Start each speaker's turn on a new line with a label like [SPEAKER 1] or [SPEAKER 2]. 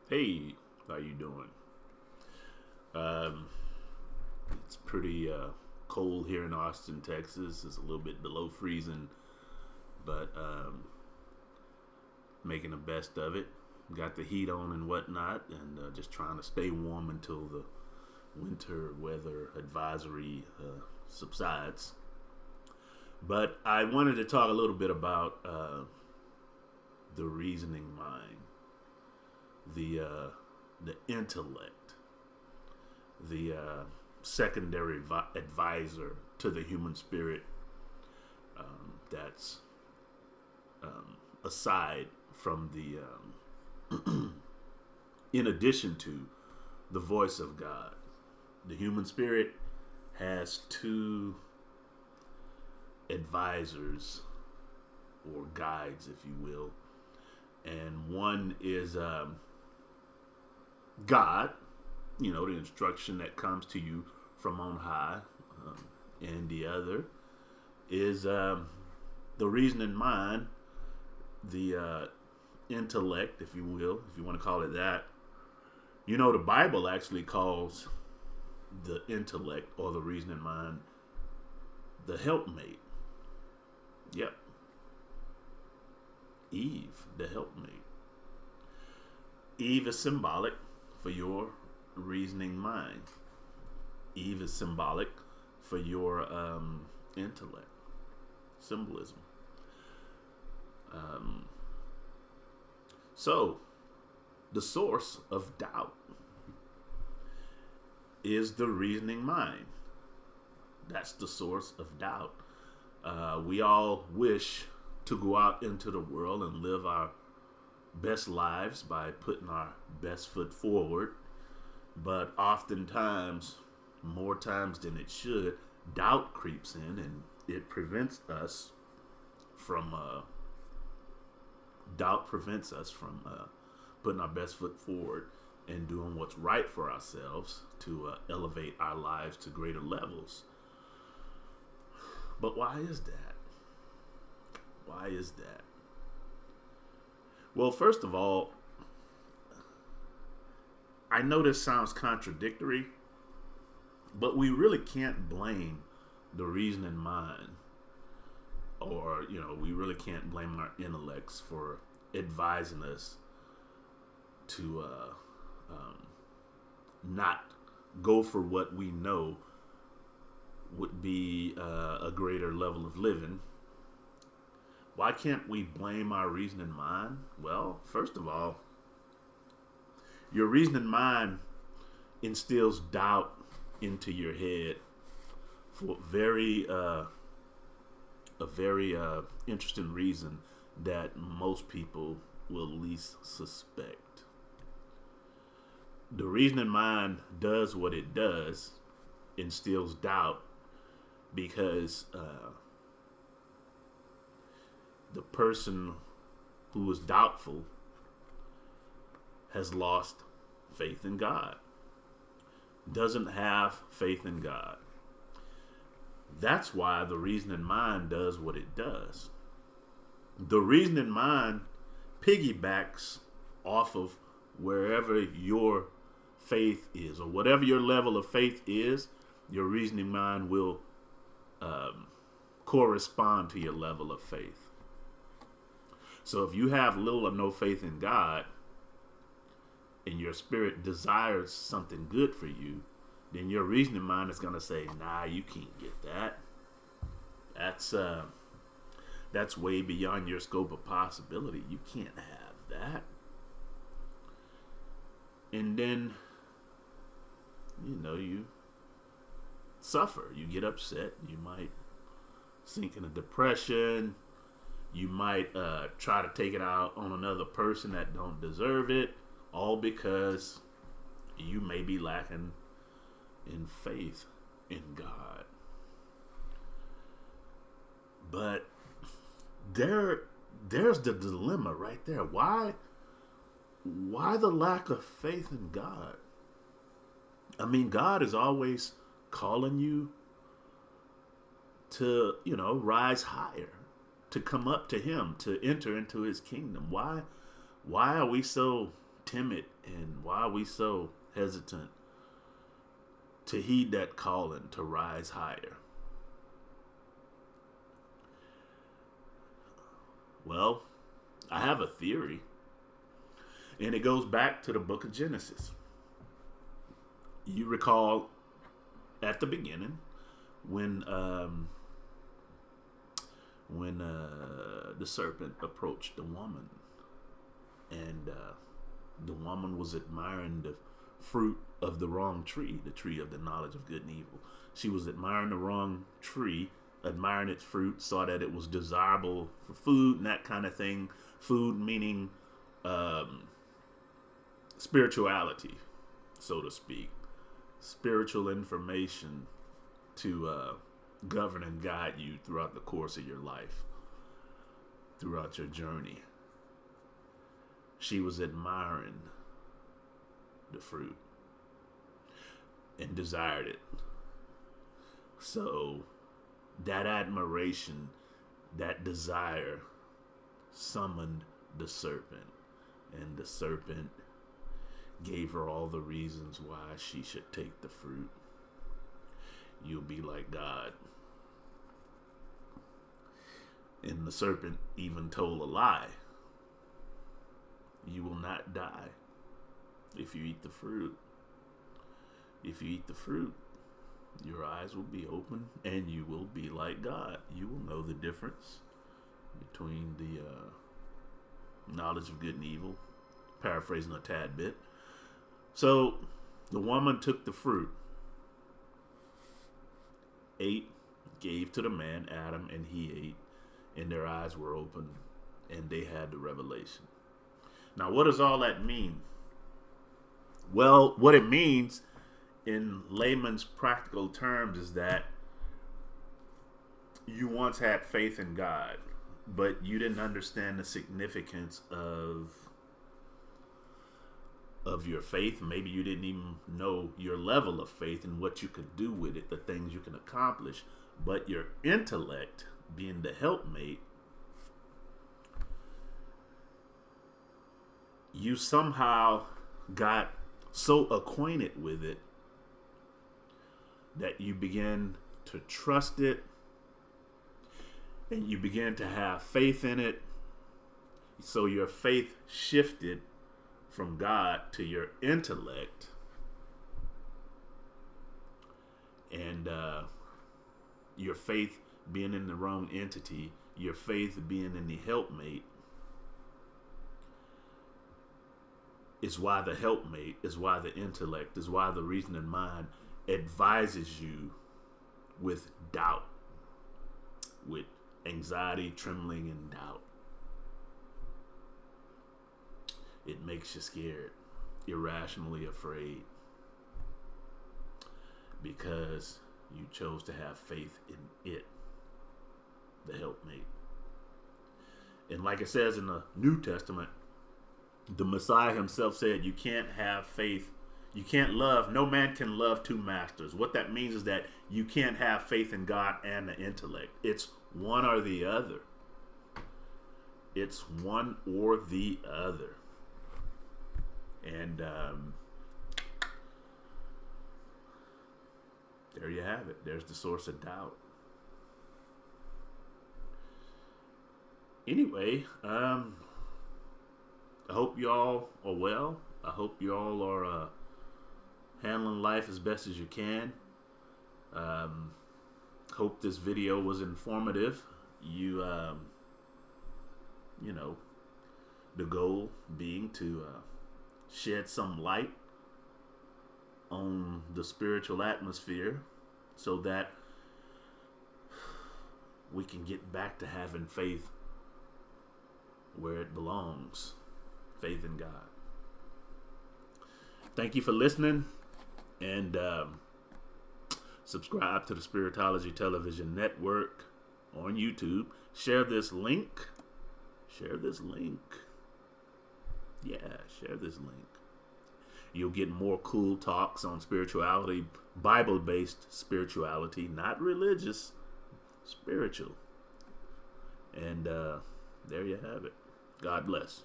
[SPEAKER 1] Hey, how you doing? Um, it's pretty cold here in Austin, Texas. It's a little bit below freezing, but making the best of it. Got the heat on and whatnot, and just trying to stay warm until the winter weather advisory subsides. But I wanted to talk a little bit about the reasoning mind, the intellect, the secondary advisor to the human spirit that's aside from in addition to the voice of God. The human spirit has two advisors or guides, if you will, and one is God, the instruction that comes to you from on high, and the other is the reasoning mind, the intellect, if you will, if you want to call it that. The Bible actually calls the intellect or the reasoning mind the helpmate. Yep, Eve, the helpmate. Eve is symbolic for your reasoning mind. Eve is symbolic for your intellect. Symbolism. Um, so, the source of doubt is the reasoning mind. That's the source of doubt. We all wish to go out into the world and live our best lives by putting our best foot forward. But oftentimes, more times than it should, doubt creeps in and it prevents us from putting our best foot forward and doing what's right for ourselves to elevate our lives to greater levels. But why is that? Why is that? Well, first of all, I know this sounds contradictory, but we really can't blame the reasoning mind, or, we really can't blame our intellects for advising us to not go for what we know would be a greater level of living. Why can't we blame our reasoning mind? Well, first of all, your reasoning mind instills doubt into your head for a very interesting reason that most people will least suspect. The reasoning mind does what it does, instills doubt, because the person who is doubtful has lost faith in God, doesn't have faith in God. That's why the reasoning mind does what it does. The reasoning mind piggybacks off of wherever your faith is, or whatever your level of faith is. Your reasoning mind will correspond to your level of faith. So if you have little or no faith in God, and your spirit desires something good for you, then your reasoning mind is going to say, nah, you can't get that. That's way beyond your scope of possibility. You can't have that. And then, you suffer. You get upset. You might sink in a depression. You might try to take it out on another person that don't deserve it, all because you may be lacking in faith in God. But there's the dilemma right there. Why the lack of faith in God? I mean, God is always calling you to, rise higher, to come up to him, to enter into his kingdom. Why are we so timid And why are we so hesitant to heed that calling to rise higher? Well, I have a theory, and it goes back to the book of Genesis. You recall at the beginning when the serpent approached the woman, and the woman was admiring the fruit of the wrong tree, the tree of the knowledge of good and evil. She was admiring the wrong tree, admiring its fruit, saw that it was desirable for food and that kind of thing. Food meaning spirituality, so to speak. Spiritual information to govern and guide you throughout the course of your life, throughout your journey. She was admiring the fruit and desired it. So that admiration, that desire summoned the serpent, and the serpent gave her all the reasons why she should take the fruit. You'll be like God. And the serpent even told a lie. You will not die if you eat the fruit. If you eat the fruit, your eyes will be open and you will be like God. You will know the difference between the knowledge of good and evil. Paraphrasing a tad bit. So the woman took the fruit, ate, gave to the man, Adam, and he ate, and their eyes were open and they had the revelation. Now, what does all that mean? Well, what it means in layman's practical terms is that you once had faith in God, but you didn't understand the significance of your faith. Maybe you didn't even know your level of faith and what you could do with it, the things you can accomplish. But your intellect, being the helpmate, you somehow got so acquainted with it that you begin to trust it and you begin to have faith in it. So your faith shifted from God to your intellect, and your faith being in the wrong entity, your faith being in the helpmate, is why the helpmate, is why the intellect, is why the reasoning mind advises you with doubt, with anxiety, trembling, and doubt. It makes you scared, irrationally afraid, because you chose to have faith in it, the helpmate. And like it says in the New Testament, the Messiah himself said, you can't have faith, you can't love, no man can love two masters. What that means is that you can't have faith in God and the intellect. It's one or the other. It's one or the other. And there you have it. There's the source of doubt. Anyway, I hope y'all are well. I hope y'all are handling life as best as you can. Hope this video was informative. You know, the goal being to shed some light on the spiritual atmosphere so that we can get back to having faith where it belongs. Faith in God. Thank you for listening, and subscribe to the Spiritology Television Network on YouTube. Share this link. Share this link. Yeah, share this link. You'll get more cool talks on spirituality, Bible-based spirituality, not religious, spiritual. And there you have it. God bless.